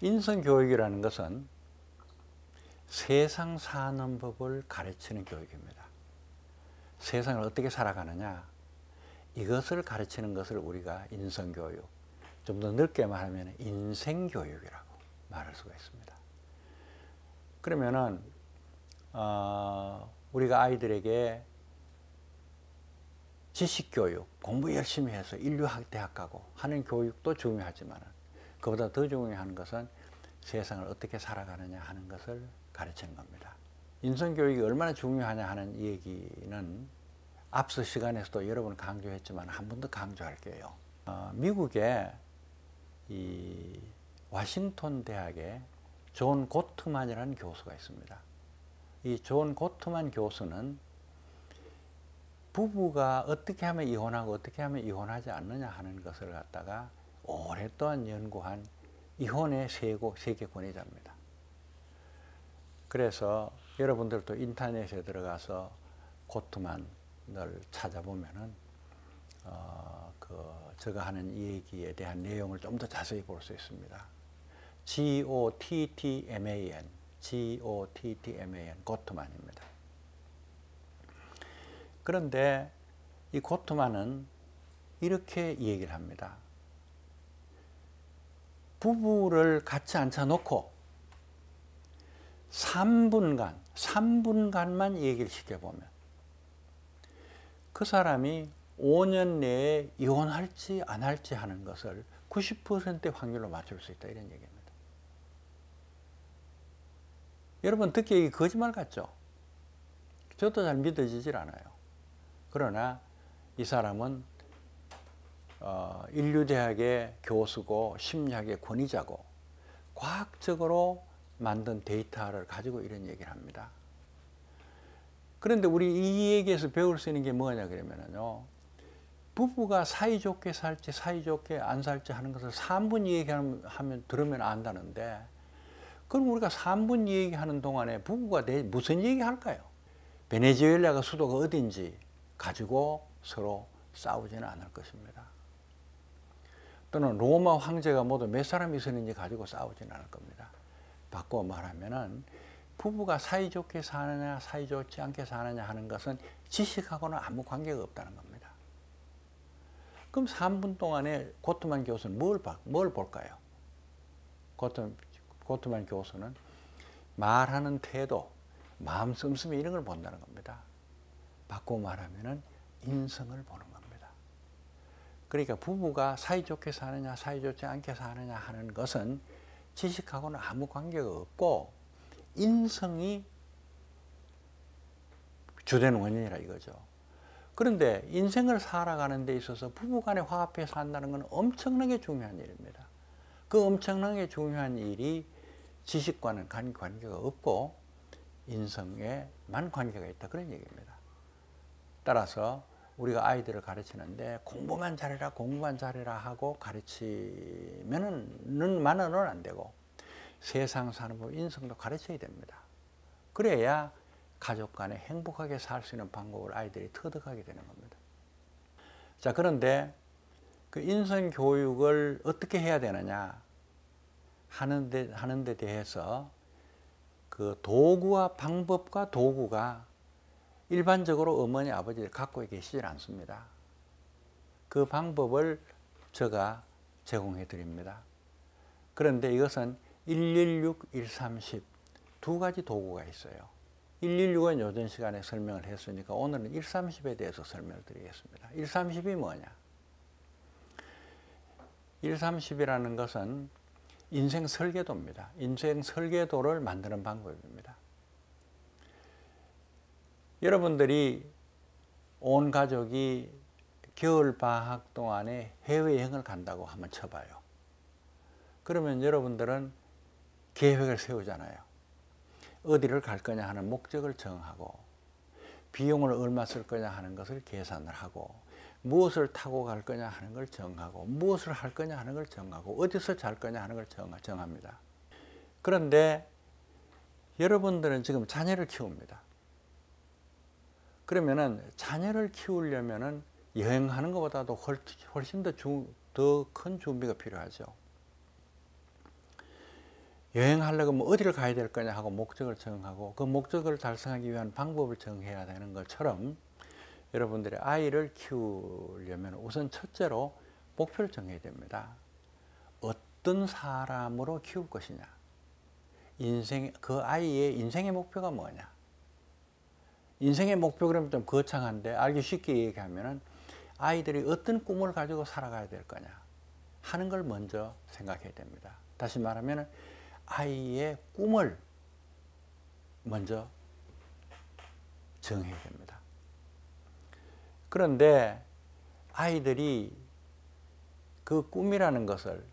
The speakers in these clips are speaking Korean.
인성교육이라는 것은 세상 사는 법을 가르치는 교육입니다. 세상을 어떻게 살아가느냐, 이것을 가르치는 것을 우리가 인성교육, 좀 더 넓게 말하면 인생교육이라고 말할 수가 있습니다. 그러면은 우리가 아이들에게 지식교육, 공부 열심히 해서 인류대학 가고 하는 교육도 중요하지만 그보다 더 중요한 것은 세상을 어떻게 살아가느냐 하는 것을 가르치는 겁니다. 인성교육이 얼마나 중요하냐 하는 얘기는 앞서 시간에서도 여러 번 강조했지만 한 번 더 강조할게요. 미국의 이 워싱턴 대학에 존 고트만이라는 교수가 있습니다. 이 존 고트만 교수는 부부가 어떻게 하면 이혼하고 어떻게 하면 이혼하지 않느냐 하는 것을 갖다가 오랫동안 연구한 이혼의 세계 권위자입니다. 그래서 여러분들도 인터넷에 들어가서 고트만을 찾아보면은 제가 하는 이 얘기에 대한 내용을 좀 더 자세히 볼 수 있습니다. Gottman, 고트만입니다. 그런데 이 고트만은 이렇게 얘기를 합니다. 부부를 같이 앉혀놓고 3분간만 얘기를 시켜보면 그 사람이 5년 내에 이혼할지 안 할지 하는 것을 90%의 확률로 맞출 수 있다, 이런 얘기입니다. 여러분 듣기에 이게 거짓말 같죠? 저도 잘 믿어지질 않아요. 그러나 이 사람은 인류대학의 교수고 심리학의 권위자고 과학적으로 만든 데이터를 가지고 이런 얘기를 합니다. 그런데 우리 이 얘기에서 배울 수 있는 게 뭐냐 그러면요, 부부가 사이좋게 살지 사이좋게 안 살지 하는 것을 3분 얘기하면 들으면 안다는데, 그럼 우리가 3분 얘기하는 동안에 부부가 무슨 얘기할까요? 베네수엘라가 수도가 어딘지 가지고 서로 싸우지는 않을 것입니다. 또는 로마 황제가 모두 몇 사람이 있었는지 가지고 싸우지는 않을 겁니다. 바꿔 말하면은 부부가 사이좋게 사느냐 사이좋지 않게 사느냐 하는 것은 지식하고는 아무 관계가 없다는 겁니다. 그럼 3분 동안에 고트만 교수는 뭘 볼까요? 고트만 교수는 말하는 태도, 마음 씀씀이 이런 걸 본다는 겁니다. 바꿔 말하면은 인성을 보는 겁니다. 그러니까 부부가 사이좋게 사느냐 사이좋지 않게 사느냐 하는 것은 지식하고는 아무 관계가 없고 인성이 주된 원인이라 이거죠. 그런데 인생을 살아가는 데 있어서 부부간에 화합해 산다는 건 엄청나게 중요한 일입니다. 그 엄청나게 중요한 일이 지식과는 관계가 없고 인성에만 관계가 있다, 그런 얘기입니다. 따라서 우리가 아이들을 가르치는데 공부만 잘해라 하고 가르치면은 안 되고 세상 사는 법, 인성도 가르쳐야 됩니다. 그래야 가족 간에 행복하게 살 수 있는 방법을 아이들이 터득하게 되는 겁니다. 자, 그런데 그 인성 교육을 어떻게 해야 되느냐 하는 데 대해서 그 도구와 방법과 도구가 일반적으로 어머니, 아버지를 갖고 계시질 않습니다. 그 방법을 제가 제공해 드립니다. 그런데 이것은 116, 130 두 가지 도구가 있어요. 116은 요전 시간에 설명을 했으니까 오늘은 130에 대해서 설명을 드리겠습니다. 130이 뭐냐? 130이라는 것은 인생 설계도입니다. 인생 설계도를 만드는 방법입니다. 여러분들이 온 가족이 겨울 방학 동안에 해외여행을 간다고 한번 쳐봐요. 그러면 여러분들은 계획을 세우잖아요. 어디를 갈 거냐 하는 목적을 정하고 비용을 얼마 쓸 거냐 하는 것을 계산을 하고 무엇을 타고 갈 거냐 하는 걸 정하고 무엇을 할 거냐 하는 걸 정하고 어디서 잘 거냐 하는 걸 정합니다. 그런데 여러분들은 지금 자녀를 키웁니다. 그러면은 자녀를 키우려면은 여행하는 것보다도 훨씬 더 큰 준비가 필요하죠. 여행하려고 뭐 어디를 가야 될 거냐 하고 목적을 정하고 그 목적을 달성하기 위한 방법을 정해야 되는 것처럼 여러분들의 아이를 키우려면 우선 첫째로 목표를 정해야 됩니다. 어떤 사람으로 키울 것이냐, 그 아이의 인생의 목표가 뭐냐. 인생의 목표 그러면 좀 거창한데 알기 쉽게 얘기하면은 아이들이 어떤 꿈을 가지고 살아가야 될 거냐 하는 걸 먼저 생각해야 됩니다. 다시 말하면 아이의 꿈을 먼저 정해야 됩니다. 그런데 아이들이 그 꿈이라는 것은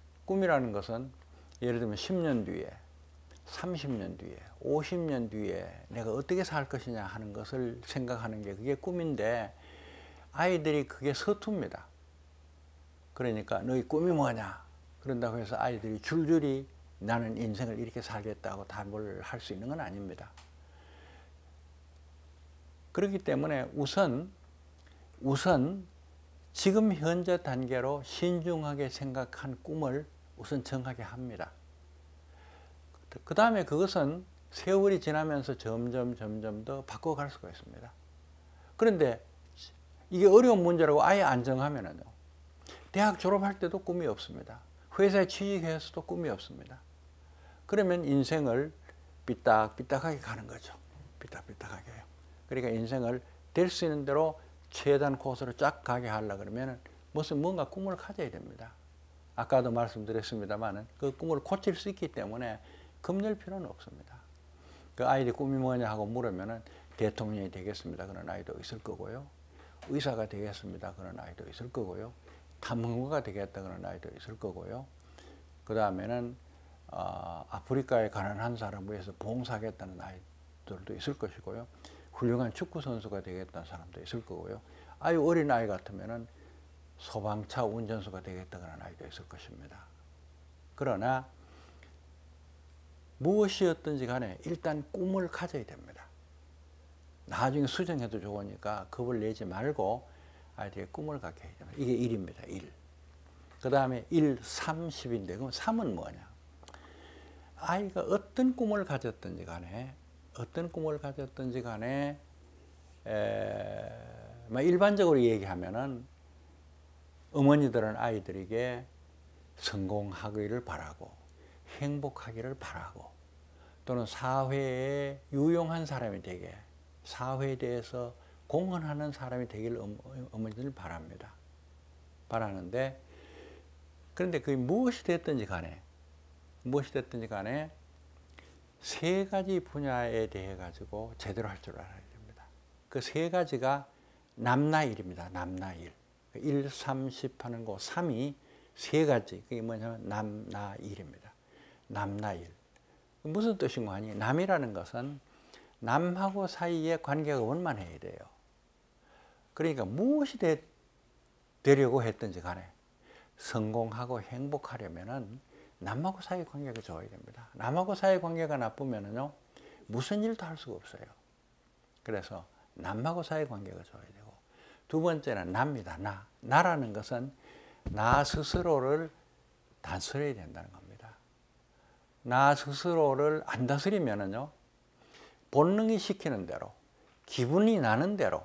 예를 들면 10년 뒤에, 30년 뒤에, 50년 뒤에 내가 어떻게 살 것이냐 하는 것을 생각하는 게 그게 꿈인데 아이들이 그게 서툽니다. 그러니까 너희 꿈이 뭐냐? 그런다고 해서 아이들이 줄줄이 나는 인생을 이렇게 살겠다고 답을 할 수 있는 건 아닙니다. 그렇기 때문에 우선 지금 현재 단계로 신중하게 생각한 꿈을 우선 정하게 합니다. 그 다음에 그것은 세월이 지나면서 점점 더 바꿔갈 수가 있습니다. 그런데 이게 어려운 문제라고 아예 안 정하면요, 대학 졸업할 때도 꿈이 없습니다. 회사에 취직해서도 꿈이 없습니다. 그러면 인생을 삐딱삐딱하게 가는 거죠. 삐딱삐딱하게요. 그러니까 인생을 될 수 있는 대로 최단 코스로 쫙 가게 하려고 그러면 뭔가 꿈을 가져야 됩니다. 아까도 말씀드렸습니다만 그 꿈을 고칠 수 있기 때문에 겁낼 필요는 없습니다. 그 아이들 꿈이 뭐냐 하고 물으면 대통령이 되겠습니다. 그런 아이도 있을 거고요. 의사가 되겠습니다. 그런 아이도 있을 거고요. 탐험가가 되겠다 그런 아이도 있을 거고요. 그 다음에는 아프리카에 가난한 사람을 위해서 봉사하겠다는 아이들도 있을 것이고요. 훌륭한 축구 선수가 되겠다는 사람도 있을 거고요. 아유 어린 아이 같으면은 소방차 운전수가 되겠다 그런 아이도 있을 것입니다. 그러나 무엇이었든지 간에 일단 꿈을 가져야 됩니다. 나중에 수정해도 좋으니까 겁을 내지 말고 아이들이 꿈을 갖게 해야 됩니다. 이게 1입니다. 1. 그 다음에 1, 3, 10인데 그럼 3은 뭐냐? 아이가 어떤 꿈을 가졌든지 간에 일반적으로 얘기하면은 어머니들은 아이들에게 성공하기를 바라고 행복하기를 바라고 또는 사회에 유용한 사람이 되게 사회에 대해서 공헌하는 사람이 되기를 어머니들 바랍니다. 바라는데 그런데 그게 무엇이 됐든지 간에 세 가지 분야에 대해 가지고 제대로 할 줄 알아야 됩니다. 그 세 가지가 남나일입니다. 남나일. 1, 3, 10 하는 거 3이 세 가지. 그게 뭐냐면 남나일입니다. 남나일. 무슨 뜻인가 하니 남이라는 것은 남하고 사이에 관계가 원만해야 돼요. 그러니까 무엇이 되려고 했든지 간에 성공하고 행복하려면은 남하고 사이 관계가 좋아야 됩니다. 남하고 사이 관계가 나쁘면은요, 무슨 일도 할 수가 없어요. 그래서 남하고 사이 관계가 좋아야 되고, 두 번째는 나입니다. 나라는 것은 나 스스로를 다스려야 된다는 겁니다. 나 스스로를 안 다스리면은요, 본능이 시키는 대로, 기분이 나는 대로,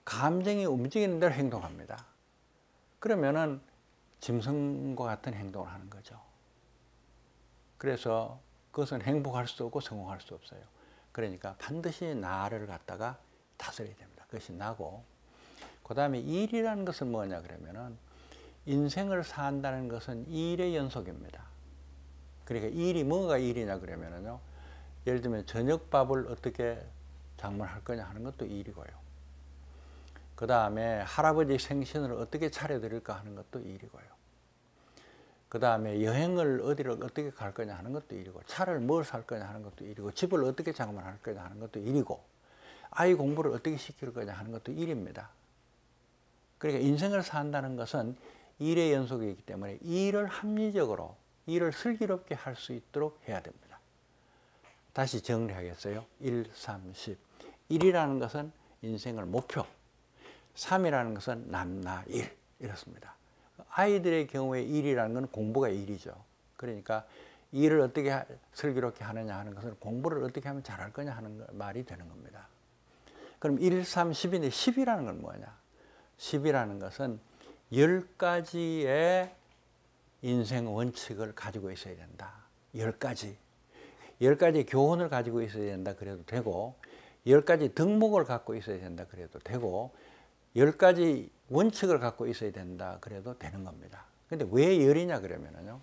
감정이 움직이는 대로 행동합니다. 그러면은 짐승과 같은 행동을 하는 거죠. 그래서 그것은 행복할 수 없고 성공할 수 없어요. 그러니까 반드시 나를 갖다가 다스려야 됩니다. 그것이 나고, 그 다음에 일이라는 것은 뭐냐 그러면은 인생을 산다는 것은 일의 연속입니다. 그러니까 일이 뭐가 일이냐 그러면은요, 예를 들면 저녁밥을 어떻게 장만할 거냐 하는 것도 일이고요. 그 다음에 할아버지 생신을 어떻게 차려드릴까 하는 것도 일이고요. 그 다음에 여행을 어디를 어떻게 갈 거냐 하는 것도 일이고, 차를 뭘 살 거냐 하는 것도 일이고, 집을 어떻게 장만할 거냐 하는 것도 일이고, 아이 공부를 어떻게 시킬 거냐 하는 것도 일입니다. 그러니까 인생을 산다는 것은 일의 연속이기 때문에 일을 합리적으로, 일을 슬기롭게 할 수 있도록 해야 됩니다. 다시 정리하겠어요. 1, 3, 10. 1이라는 것은 인생을 목표, 3이라는 것은 남나 일 이렇습니다. 아이들의 경우에 일이라는 건 공부가 일이죠. 그러니까 일을 어떻게 슬기롭게 하느냐 하는 것은 공부를 어떻게 하면 잘할 거냐 하는 말이 되는 겁니다. 그럼 1, 3, 10인데 10이라는 건 뭐냐? 10이라는 것은 10가지의 인생 원칙을 가지고 있어야 된다. 10가지. 10가지 교훈을 가지고 있어야 된다 그래도 되고 10가지 덕목을 갖고 있어야 된다 그래도 되고 10가지 원칙을 갖고 있어야 된다 그래도 되는 겁니다. 근데 왜 10이냐 그러면은요.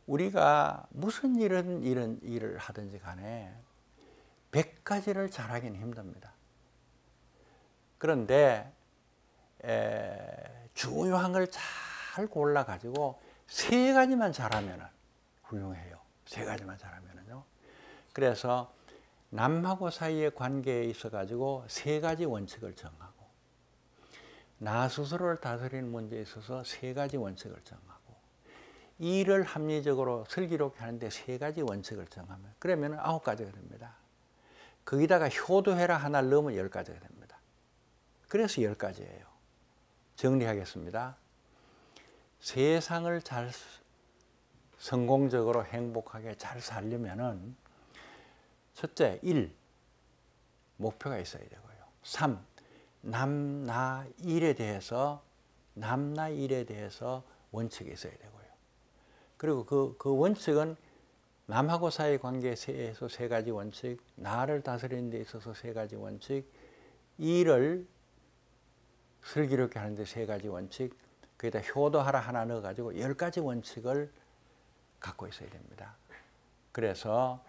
우리가 무슨 이런 일을 하든지 간에 100가지를 잘하기는 힘듭니다. 그런데 중요한 걸 잘 골라가지고 3가지만 잘하면 훌륭해요. 3가지만 잘하면요. 그래서 남하고 사이의 관계에 있어가지고 3가지 원칙을 정하고 나 스스로를 다스리는 문제에 있어서 3가지 원칙을 정하고 일을 합리적으로 슬기롭게 하는데 3가지 원칙을 정하면 그러면 9가지가 됩니다. 거기다가 효도해라 하나를 넣으면 10가지가 됩니다. 그래서 10가지예요. 정리하겠습니다. 세상을 잘 성공적으로 행복하게 잘 살려면은 첫째, 1. 목표가 있어야 되고요. 3. 남나 일에 대해서 원칙이 있어야 되고요. 그리고 그 원칙은 남하고 사이 관계에서 3가지 원칙, 나를 다스리는 데 있어서 3가지 원칙, 일을 슬기롭게 하는 데 3가지 원칙, 거기다 효도하라 하나 넣어가지고 10가지 원칙을 갖고 있어야 됩니다. 그래서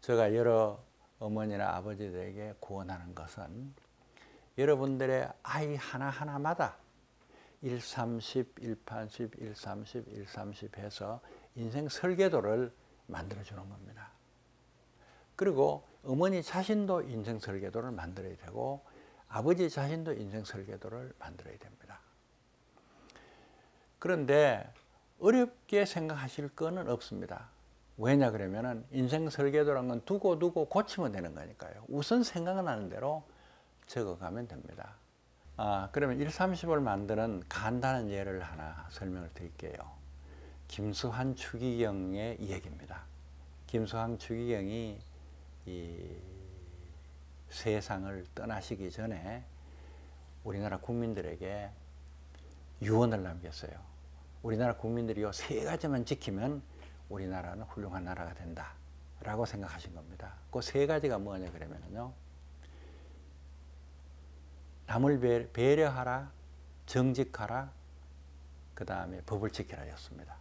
제가 여러 어머니나 아버지들에게 구원하는 것은 여러분들의 아이 하나하나마다 1, 30, 1, 80, 1, 30, 1, 30 해서 인생 설계도를 만들어주는 겁니다. 그리고 어머니 자신도 인생 설계도를 만들어야 되고 아버지 자신도 인생 설계도를 만들어야 됩니다. 그런데 어렵게 생각하실 거는 없습니다. 왜냐 그러면은 인생 설계도란 건 두고 고치면 되는 거니까요. 우선 생각나는 대로 적어가면 됩니다. 그러면 1, 30을 만드는 간단한 예를 하나 설명을 드릴게요. 김수환 추기경의 얘기입니다. 김수환 추기경이 이 세상을 떠나시기 전에 우리나라 국민들에게 유언을 남겼어요. 우리나라 국민들이 이 3가지만 지키면 우리나라는 훌륭한 나라가 된다 라고 생각하신 겁니다. 그 3가지가 뭐냐 그러면요. 남을 배려하라, 정직하라, 그 다음에 법을 지키라 였습니다.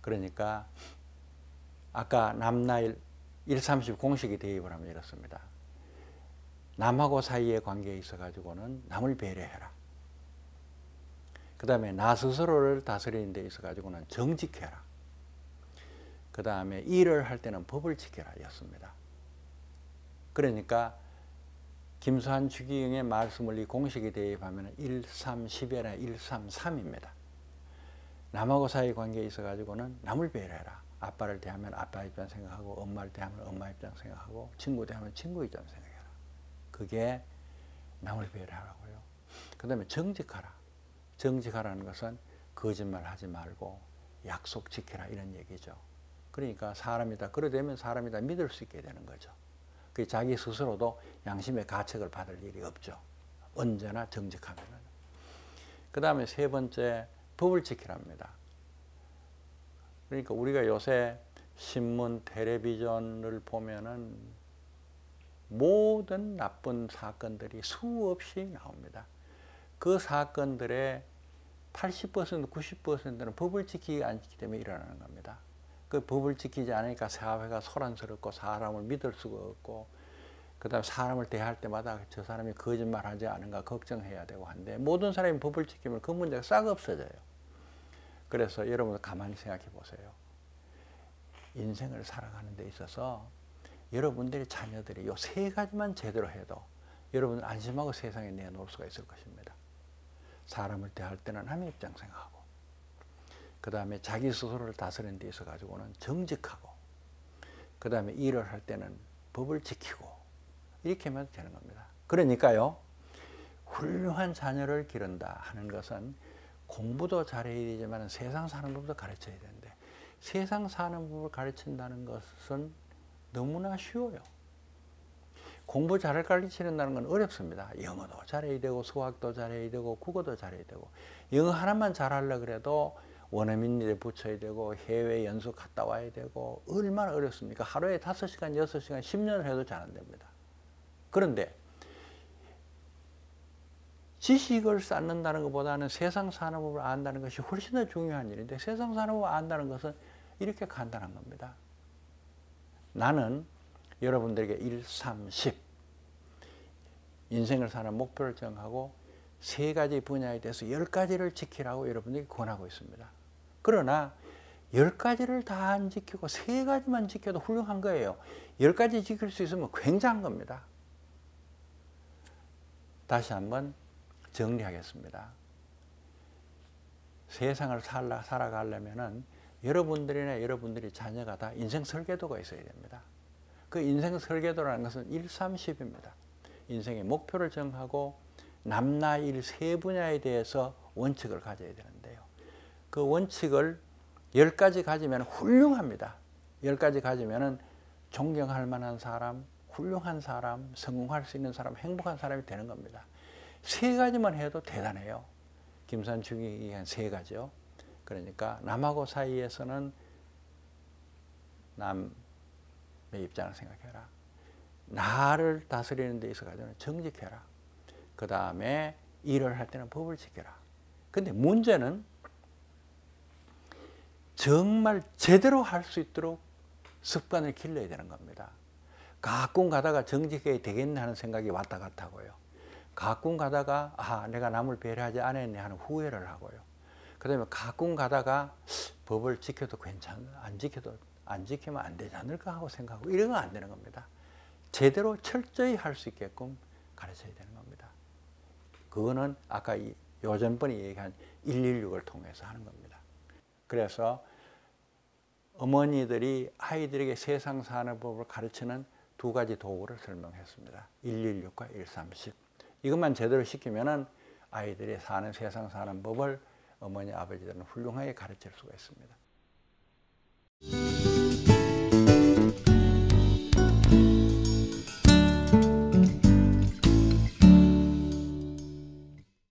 그러니까 아까 남나일 130 공식이 대입을 하면 이렇습니다. 남하고 사이의 관계에 있어 가지고는 남을 배려해라. 그 다음에 나 스스로를 다스리는 데 있어 가지고는 정직해라. 그 다음에 일을 할 때는 법을 지켜라 였습니다. 그러니까 김수환 추기경의 말씀을 이 공식에 대입하면 1, 3, 10이 아니라 1, 3, 3입니다. 남하고 사이 관계에 있어 가지고는 남을 배려해라. 아빠를 대하면 아빠 입장 생각하고 엄마를 대하면 엄마 입장 생각하고 친구 대하면 친구 입장 생각해라. 그게 남을 배려하라고요. 그 다음에 정직하라. 정직하라는 것은 거짓말 하지 말고 약속 지켜라 이런 얘기죠. 그러니까 사람이다. 그러되면 사람이다 믿을 수 있게 되는 거죠. 그 자기 스스로도 양심의 가책을 받을 일이 없죠. 언제나 정직하면은. 그 다음에 3번째 법을 지키랍니다. 그러니까 우리가 요새 신문, 텔레비전을 보면은 모든 나쁜 사건들이 수없이 나옵니다. 그 사건들의 80%, 90%는 법을 지키지 않기 때문에 일어나는 겁니다. 그 법을 지키지 않으니까 사회가 소란스럽고 사람을 믿을 수가 없고 그 다음에 사람을 대할 때마다 저 사람이 거짓말하지 않은가 걱정해야 되고 한데 모든 사람이 법을 지키면 그 문제가 싹 없어져요. 그래서 여러분 가만히 생각해 보세요. 인생을 살아가는 데 있어서 여러분들의 자녀들이 이 3가지만 제대로 해도 여러분은 안심하고 세상에 내놓을 수가 있을 것입니다. 사람을 대할 때는 남의 입장 생각하고 그 다음에 자기 스스로를 다스리는 데 있어 가지고는 정직하고 그 다음에 일을 할 때는 법을 지키고 이렇게 하면 되는 겁니다. 그러니까요 훌륭한 자녀를 기른다 하는 것은 공부도 잘해야 되지만 세상 사는 법도 가르쳐야 되는데, 세상 사는 법을 가르친다는 것은 너무나 쉬워요. 공부 잘 가르치는다는 건 어렵습니다. 영어도 잘해야 되고 수학도 잘해야 되고 국어도 잘해야 되고, 영어 하나만 잘하려고 그래도 원어민일에 붙여야 되고 해외 연수 갔다 와야 되고 얼마나 어렵습니까? 하루에 5시간, 6시간, 10년을 해도 잘 안 됩니다. 그런데 지식을 쌓는다는 것보다는 세상 사는 법을 안다는 것이 훨씬 더 중요한 일인데, 세상 사는 법을 안다는 것은 이렇게 간단한 겁니다. 나는 여러분들에게 1, 3, 10 인생을 사는 목표를 정하고 3가지 분야에 대해서 10가지를 지키라고 여러분에게 권하고 있습니다. 그러나 10가지를 다 안 지키고 3가지만 지켜도 훌륭한 거예요. 10가지 지킬 수 있으면 굉장한 겁니다. 다시 한번 정리하겠습니다. 세상을 살아가려면 여러분들이나 여러분들의 자녀가 다 인생 설계도가 있어야 됩니다. 그 인생 설계도라는 것은 1, 3, 10입니다. 인생의 목표를 정하고 남나일 3분야에 대해서 원칙을 가져야 되는데요. 그 원칙을 10가지 가지면 훌륭합니다. 10가지 가지면 존경할 만한 사람, 훌륭한 사람, 성공할 수 있는 사람, 행복한 사람이 되는 겁니다. 3가지만 해도 대단해요. 김산중이 얘기한 3가지요. 그러니까 남하고 사이에서는 남의 입장을 생각해라. 나를 다스리는 데 있어서는 정직해라. 그 다음에 일을 할 때는 법을 지켜라. 근데 문제는 정말 제대로 할 수 있도록 습관을 길러야 되는 겁니다. 가끔 가다가 정직해야 되겠네 하는 생각이 왔다 갔다 하고요. 가끔 가다가 내가 남을 배려하지 않았네 하는 후회를 하고요. 그 다음에 가끔 가다가 법을 지켜도 안 지키면 안 되지 않을까 하고 생각하고, 이런 건 안 되는 겁니다. 제대로 철저히 할 수 있게끔 가르쳐야 되는 겁니다. 그거는 아까 요전번에 얘기한 116을 통해서 하는 겁니다. 그래서 어머니들이 아이들에게 세상 사는 법을 가르치는 2가지 도구를 설명했습니다. 116과 130. 이것만 제대로 시키면은 아이들이 세상 사는 법을 어머니, 아버지들은 훌륭하게 가르칠 수가 있습니다.